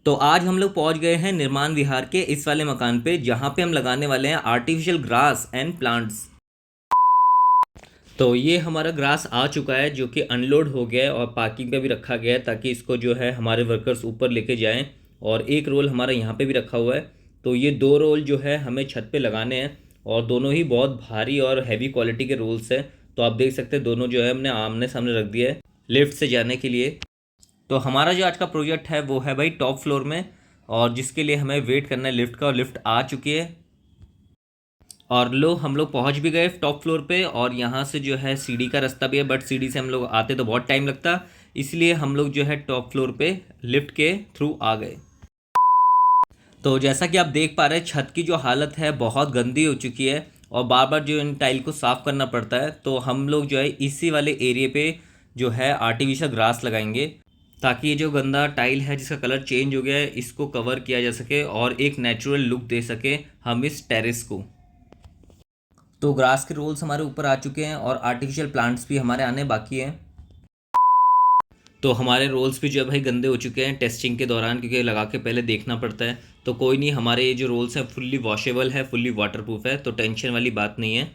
तो आज हम लोग पहुंच गए हैं निर्माण विहार के इस वाले मकान पे, जहां पे हम लगाने वाले हैं आर्टिफिशियल ग्रास एंड प्लांट्स। तो ये हमारा ग्रास आ चुका है, जो कि अनलोड हो गया है और पार्किंग पे भी रखा गया है, ताकि इसको जो है हमारे वर्कर्स ऊपर लेके जाएं। और एक रोल हमारा यहाँ पे भी रखा हुआ है। तो ये दो रोल जो है हमें छत पे लगाने हैं, और दोनों ही बहुत भारी और हैवी क्वालिटी के रोल्स हैं। तो आप देख सकते हैं दोनों जो है हमने आमने सामने रख दिया है लिफ्ट से जाने के लिए। तो हमारा जो आज का प्रोजेक्ट है वो है भाई टॉप फ्लोर में, और जिसके लिए हमें वेट करना है लिफ्ट का, और लिफ्ट आ चुकी है। और हम लोग पहुंच भी गए टॉप फ्लोर पे, और यहाँ से जो है सीढ़ी का रास्ता भी है, बट सीढ़ी से हम लोग आते तो बहुत टाइम लगता, इसलिए हम लोग जो है टॉप फ्लोर पे लिफ्ट के थ्रू आ गए। तो जैसा कि आप देख पा रहे हैं, छत की जो हालत है बहुत गंदी हो चुकी है, और बार बार जो इन टाइल को साफ़ करना पड़ता है। तो हम लोग जो है इसी वाले एरिया पे जो है आर्टिफिशियल ग्रास लगाएंगे, ताकि ये जो गंदा टाइल है जिसका कलर चेंज हो गया है, इसको कवर किया जा सके और एक नेचुरल लुक दे सके हम इस टेरेस को। तो ग्रास के रोल्स हमारे ऊपर आ चुके हैं, और आर्टिफिशियल प्लांट्स भी हमारे आने बाकी हैं। तो हमारे रोल्स भी जो है भाई गंदे हो चुके हैं टेस्टिंग के दौरान, क्योंकि लगा के पहले देखना पड़ता है। तो कोई नहीं, हमारे ये जो रोल्स हैं फुल्ली वॉशेबल है, फुल्ली वाटरप्रूफ है, तो टेंशन वाली बात नहीं है।